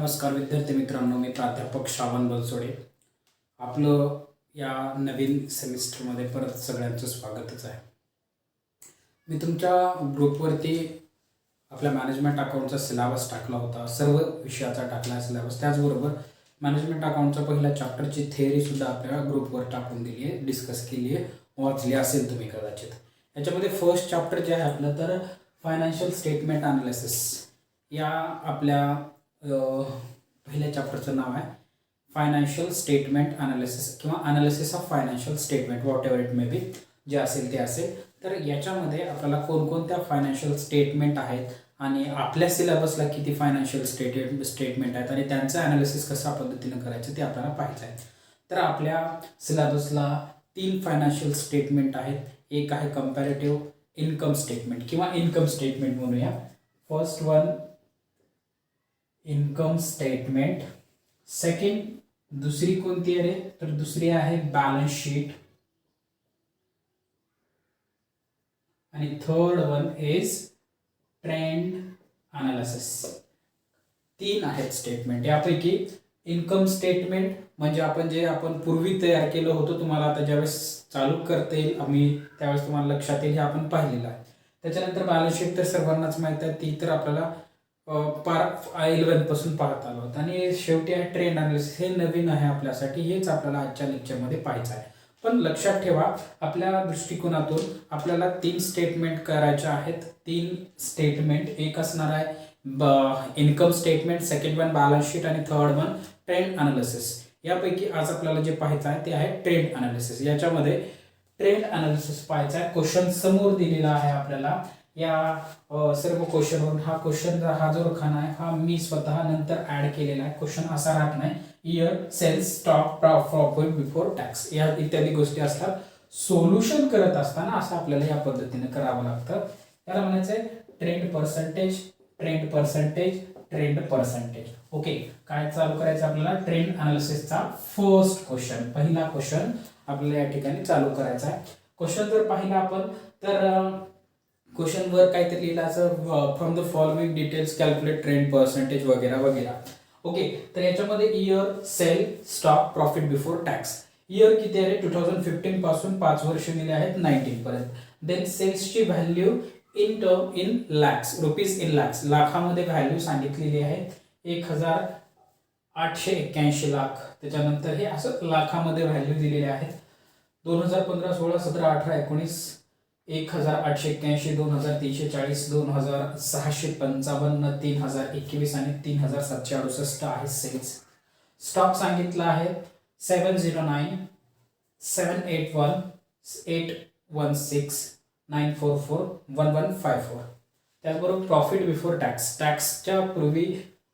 नमस्कार विद्यार्थी मित्रांनो, मी प्राध्यापक श्रावण बनसोडे. आपलं या नवीन सेमिस्टरमध्ये परत सगळ्यांचं स्वागतच आहे. मी तुमच्या ग्रुपवरती आपल्या मॅनेजमेंट अकाउंटचा सिलेबस टाकला होता, सर्व विषयाचा टाकला आहे सिलेबस. त्याचबरोबर मॅनेजमेंट अकाउंटचा पहिल्या चॅप्टरची थेअरीसुद्धा आपल्या ग्रुपवर टाकून दिली आहे, डिस्कस केली आहे, वाचली असेल तुम्ही कदाचित. याच्यामध्ये फर्स्ट चॅप्टर जे आहे आपलं तर फायनान्शियल स्टेटमेंट अनालिसिस. या आपल्या पहिल्या चॅप्टरचं नाव आहे फायनान्शियल स्टेटमेंट अनालिसिस किंवा analysis of financial statement, what ever it may be, जे असेल ते असेल. तर याच्यामध्ये आपल्याला कोणकोणत्या फायनान्शियल स्टेटमेंट आहेत आणि आपल्या सिलेबसला किती फायनान्शियल स्टेटमेंट आहेत आणि त्यांचं अनालिसिस कशा पद्धतीनं करायचं ते आपल्याला पाहायचं आहे. तर आपल्या सिलेबसला 3 फायनान्शियल स्टेटमेंट आहेत. एक आहे कंपॅरेटिव्ह इन्कम स्टेटमेंट किंवा इन्कम स्टेटमेंट म्हणूया. First one income statement. Second दुसरी कोणती आहे रे, तर दुसरी आहे बॅलन्स शीट. आणि third one is trend analysis. 3 आहेत स्टेटमेंट. यापैकी इन्कम स्टेटमेंट म्हणजे आपण पूर्वी तयार केलं होतं, तुम्हाला आता ज्यावेळेस चालू करता येईल आम्ही त्यावेळेस तुम्हाला लक्षात येईल, हे आपण पाहिलेलं आहे. त्याच्यानंतर बॅलन्स शीट तर सर्वांनाच माहीत आहे, ती तर आपल्याला पार्ट 11 पासून पाहत आलो होतं. आणि शेवटी आहे ट्रेंड अनालिसिस. हे नवीन आहे आपल्यासाठी, हेच आपल्याला आजच्या लेक्चरमध्ये पाहायचं आहे. पण लक्षात ठेवा, आपल्या दृष्टिकोनातून आपल्याला 3 स्टेटमेंट करायचे आहेत. 3 स्टेटमेंट, एक असणार आहे income statement, second one balance sheet आणि थर्ड वन ट्रेंड अनालिसिस. यापैकी आज आपल्याला जे पाहायचं आहे ते आहे ट्रेंड अनालिसिस. याच्यामध्ये ट्रेंड अनालिसिस पाहायचा आहे. क्वेश्चन समोर दिलेला आहे आपल्याला. या सर्व क्वेश्चनवरून हा जो रखाना आहे हा मी स्वतः नंतर ऍड केलेला आहे. क्वेश्चन असा राहत नाही, year, sales, stock, profit before tax, या इत्यादी गोष्टी असतात. सोल्युशन करत असताना असं आपल्याला या पद्धतीने करावं लागतं. त्याला म्हणायचं आहे trend percentage, trend percentage, trend percentage. Okay, काय चालू करायचं आपल्याला? ट्रेंड अनालिसिसचा फर्स्ट क्वेश्चन, पहिला क्वेश्चन आपल्याला या ठिकाणी चालू करायचा आहे. क्वेश्चन जर पाहिला आपण तर क्वेश्चन वर काहीतरी लिहिलं असं, from the following details calculate trend percentage वगैरे वगैरे. ओके, तर याच्यामध्ये year, sale, stock, profit before tax. Year किती आहे? 2015 पासून 5 वर्ष दिले आहेत 19 पर्यंत. देन सेल्सची value in lakhs, rupees in lakhs, लाखामध्ये व्हॅल्यू सांगितलेली आहे 1881 लाख. त्याच्यानंतर हे असं लाखामध्ये व्हॅल्यू दिलेले आहेत. 2015, 16, 17, 18, 19 1881, 2340, 2655, 3021 आणि 3768 आहे सेल्स. स्टॉक सांगितला आहे 709, 781, 816, 944, 1154. त्याचबरोबर प्रॉफिट बिफोर टॅक्स, टॅक्सच्या पूर्वी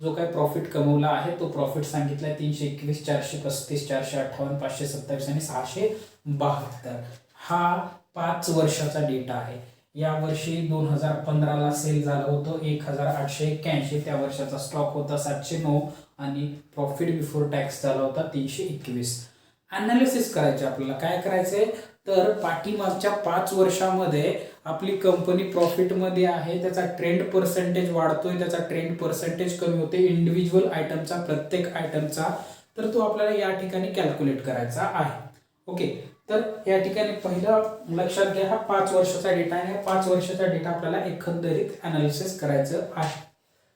जो काही प्रॉफिट कमवला आहे तो प्रॉफिट सांगितला आहे 321, 435, 458, 527 आणि 672. हा 5 वर्षाचा डेटा आहे. या वर्षी 2015ला सेल झालं होतं 1881, त्या वर्षाचा स्टॉक होता 709 आणि प्रॉफिट बिफोर टॅक्स झाला होता 321. अनालिसिस करायचे आपल्याला. काय करायचंय तर पाठीमागच्या 5 वर्षामध्ये आपली कंपनी प्रॉफिटमध्ये आहे, त्याचा ट्रेंड पर्सेंटेज वाढतोय, त्याचा ट्रेंड पर्सेंटेज कमी होते इंडिव्हिज्युअल आयटमचा, प्रत्येक आयटमचा, तर तो आपल्याला या ठिकाणी कॅल्क्युलेट करायचा आहे. ओके, तर या ठिकाणी पहिलं लक्षात घ्या, हा 5 वर्षाचा डेटा आहे. 5 वर्षाचा डेटा आपल्याला एकंदरीत अनालिसिस करायचं आहे.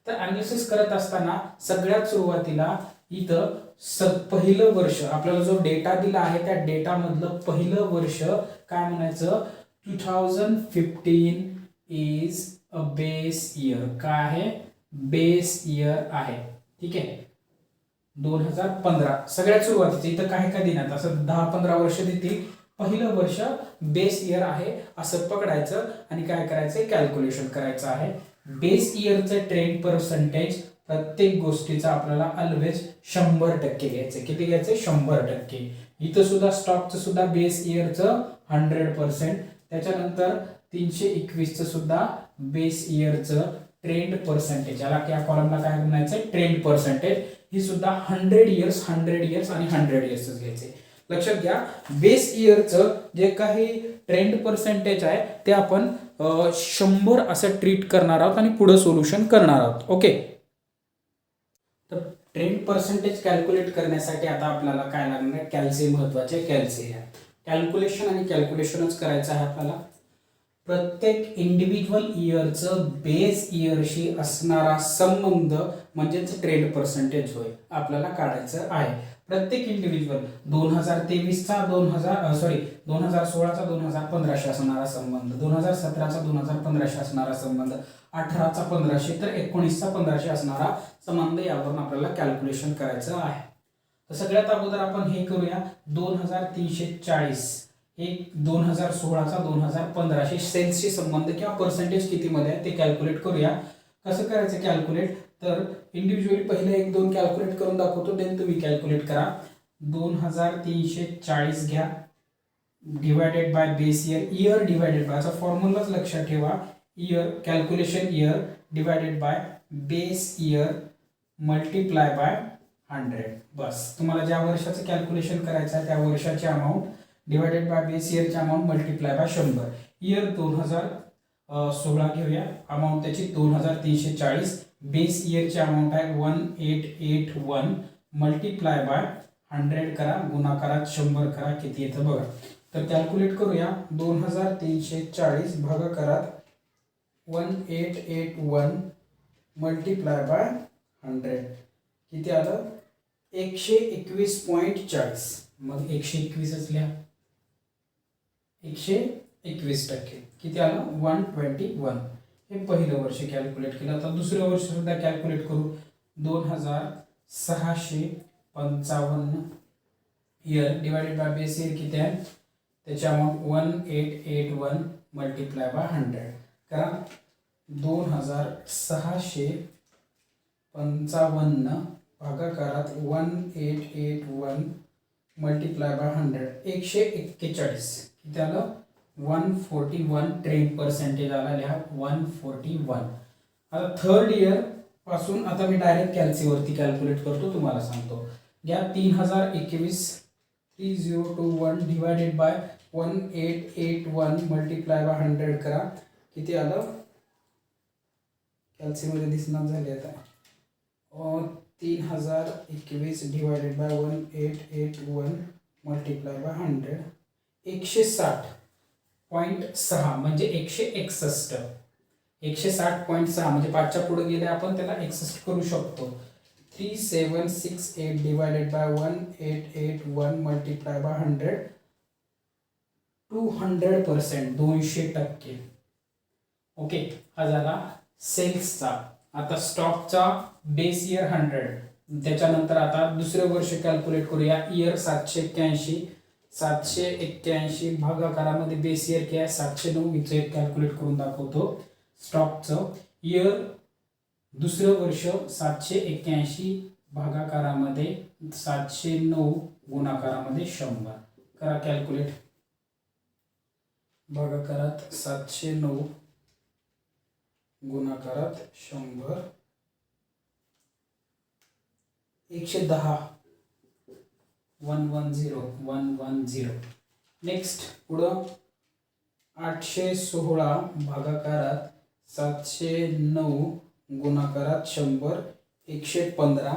तर अनालिसिस करत असताना सगळ्यात सुरुवातीला इथं पहिलं वर्ष आपल्याला जो डेटा दिला आहे त्या डेटा मधलं पहिलं वर्ष काय म्हणायचं, 2015 इज अ बेस इयर. काय आहे? बेस इयर आहे. ठीक आहे, 2015 सगळ्यात सुरुवातीचं. इथं काय काय देण्यात असं 10-15 वर्ष देतील, पहिलं वर्ष बेस इयर आहे असं पकडायचं आणि काय करायचं, कॅल्क्युलेशन करायचं आहे. बेस इयरचं ट्रेंड पर्सेंटेज प्रत्येक गोष्टीचा आपल्याला ऑलवेज 100% घ्यायचं. किती घ्यायचं? 100%. इथं सुद्धा स्टॉकचं सुद्धा बेस इयरचं 100%. त्याच्यानंतर 321चं सुद्धा बेस इयरचं ट्रेंड पर्सेंटेज, याला त्या कॉलमला काय म्हणायचं, ट्रेंड पर्सेंटेज. ही सुद्धा 100 इयर्स, 100 इयर्स आणि 100 इयर्सच घ्यायचे. लक्षात घ्या, बेस इयरचं जे काही ट्रेंड पर्सेंटेज आहे ते आपण 100 असं ट्रीट करणार आहोत आणि पुढे सोल्युशन करणार आहोत. ओके, तर ट्रेंड पर्सेंटेज कॅल्क्युलेट करण्यासाठी आता आपल्याला काय लागणार आहे, कॅल्सी महत्वाचे, कॅल्सी कॅल्क्युलेशन आणि कॅल्क्युलेशनच करायचं आहे आपल्याला. प्रत्येक इंडिव्हिज्युअल इयरचं बेस इयरशी असणारा संबंध म्हणजेच ट्रेंड पर्सेंटेज होय आपल्याला काढायचं आहे. प्रत्येक इंडिव्हिज्युअल 2023चा 2016चा 2015शी असणारा संबंध, 2017चा 2015शी असणारा संबंध, 18चा 1500 तर 19चा 1500 असणारा संबंध यावरून आपल्याला कॅल्क्युलेशन करायचं आहे. तर सगळ्यात अगोदर आपण हे करूया. 2340 हे 2016चा 2015 सेल्सशी संबंध किंवा पर्सेंटेज कितीमध्ये आहे ते कॅल्क्युलेट करूया. कसं करायचं कॅल्क्युलेट, तर इंडिव्हिज्युअली पहिले 1-2 कॅल्क्युलेट करून दाखवतो, देन तुम्ही कॅल्क्युलेट करा. 2340 घ्या divided by base year, year divided by चा फॉर्म्युलाच लक्षात ठेवा, year calculation year divided by base year multiply by 100. बस तुम्हाला ज्या वर्षाचं कॅल्क्युलेशन करायचं आहे त्या वर्षाची अमाऊंट डिवायडेड बाय बेस इयरची अमाऊंट मल्टिप्लाय बाय 100. इयर 2016 घेऊया, अमाऊंट त्याची 2340, बेस इयरची अमाऊंट आहे 1881 मल्टिप्लाय बाय 100 करा, गुणाकारात 100 करा, किती येतं बघा. तर कॅल्क्युलेट करूया. 2340 भागाकारात 1881 मल्टिप्लाय बाय 100 किती आलं, 121.40. मग 121च लिहा, 121% किती आलं, 121. हे पहिलं वर्ष कॅल्क्युलेट केलं. आता दुसरं वर्ष सुद्धा कॅल्क्युलेट करू. 2655 year divided by base year किती आहे, त्याची अमाऊंट 1881 मल्टिप्लाय बाय 100 करा. 2655 भागाकारात 1881 मल्टिप्लाय बाय 100 141 किती आलं, 141 ट्रेंड पर्सेंटेज आला, लिहा 141. आता थर्ड इयर पासून आता मी डायरेक्ट कॅल्सीवरती कॅल्क्युलेट करतो, तुम्हाला सांगतो. घ्या 3021 3021 डिवायडेड बाय 1881 मल्टिप्लाय बाय 100 करा, किती आलं, कॅल्सीमध्ये दिसणार झाले आता, 3021 डिवायडेड बाय 1881 मल्टिप्लाय बाय 100 160.6 म्हणजे 161. 160.6 म्हणजे 5च्या पुढे गेले आपण त्याला 61 करू शकतो. 3768 divided by 1881 multiply by 100 200%, 200%. Okay, हा झाला सेल्सचा. आता स्टॉकचा बेस इयर 100, त्याच्यानंतर आता दुसरं वर्ष कॅल्क्युलेट करूया. इयर 781 भागाकारामध्ये बेस इयर काय 709, इथे एक कॅल्क्युलेट करून दाखवतो. स्टॉकचं इयर दुसरं वर्ष 781 भागाकारामध्ये 709 गुणाकारामध्ये 100 करा कॅल्क्युलेट. भागाकारात 709 गुणाकारात 100 110 110. नेक्स्ट पुढं 816 भागाकारात 709 गुणाकारात 100 115.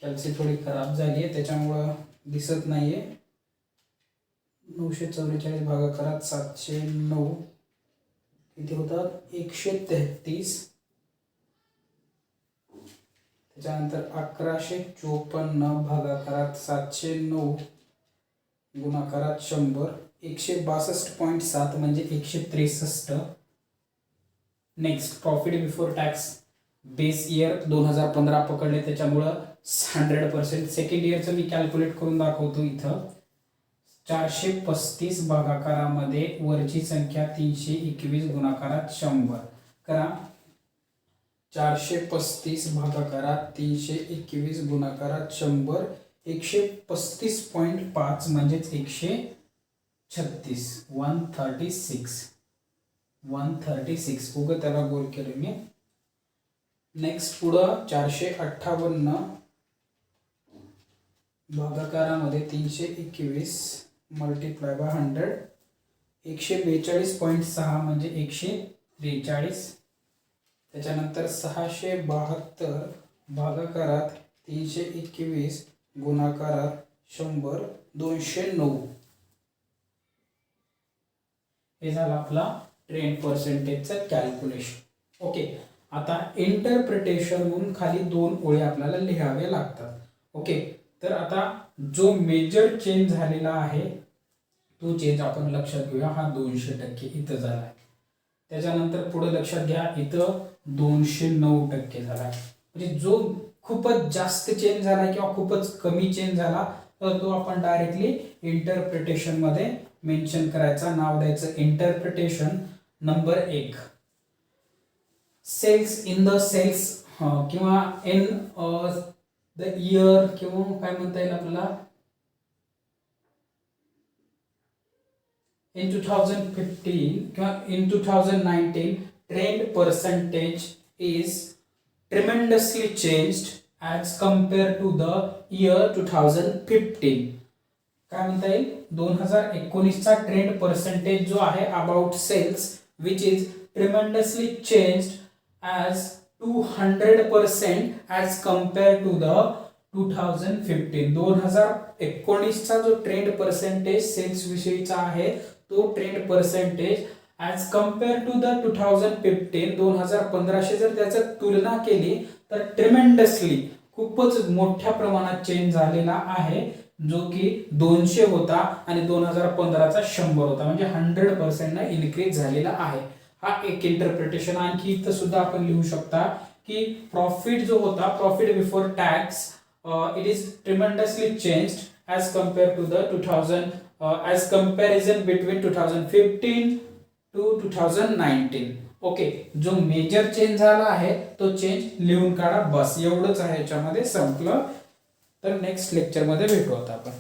कॅल्सी थोडी खराब झाली आहे त्याच्यामुळं दिसत नाहीये. 944 भागाकारात 709 किती होतात, 133. त्याच्यानंतर 1154 भागाकारात 709 गुणाकारात 100 162.7 म्हणजे 163. Next profit before tax, base year 2015 पकडले त्याच्यामुळं 100%. सेकंड इयरचं मी कॅल्क्युलेट करून दाखवतो इथं. 435 भागाकारामध्ये वरची संख्या 321 गुणाकारात 100 करा. 435 भागाकारात 321 गुणाकारात 100 135.5 म्हणजेच 136 136 उगं त्याला गोल केलं मी. नेक्स्ट पुढं 458 भागाकारामध्ये 321 मल्टिप्लाय बाय 100 142.6 म्हणजे 143. त्याच्यानंतर 672 भागाकारात 321 गुणाकारात 100 209. हे झालं आपला ट्रेंड पर्सेंटेजचं कॅल्क्युलेशन. ओके, आता इंटरप्रिटेशन म्हणून खाली 2 ओळी आपल्याला लिहाव्या लागतात. ओके, तर आता जो मेजर चेंज झालेला आहे तो चेंज आपण लक्षात घेऊया. हा 200% इथं झाला आहे. त्याच्यानंतर पुढे लक्षात घ्या, इथं 209% झाला. म्हणजे जो खूपच जास्त चेंज झाला किंवा खूपच कमी चेंज झाला तर तो आपण डायरेक्टली इंटरप्रिटेशन मध्ये मेन्शन करायचा. नाव द्यायचं interpretation number 1. Sales in the sales किंवा इन द इयर किंवा काय म्हणता येईल आपल्याला in 2015 किंवा in 2019 trend percentage is tremendously changed as compared to the year 2015. काय म्हणता येईल 2019चा ट्रेंड पर्सेंटेज जो आहे about sales which is tremendously changed as 200% as compared to the 2015. 2019चा जो ट्रेंड पर्सेंटेज सेल्स विषयीचा आहे तो trend percentage as compare to the 2015 2015शी जर त्याची तुलना केली तर ट्रिमेंडसली खूपच मोठ्या प्रमाणात चेंज झालेला आहे, जो की 200 होता आणि 2015चा 100 होता. म्हणजे 100% ने इन्क्रीज झालेला आहे. हा एक इंटरप्रिटेशन. आणखी इथं सुद्धा आपण लिहू शकता की प्रॉफिट जो होता, profit before tax, it is tremendously changed as compared to the 2000 as comparison between 2015 to 2019. Okay, जो मेजर चेंज झाला आहे तो चेंज लिहून काढा. बस एवढंच आहे, याच्यामध्ये संपलं. तर नेक्स्ट लेक्चर मध्ये भेटू आता आपण.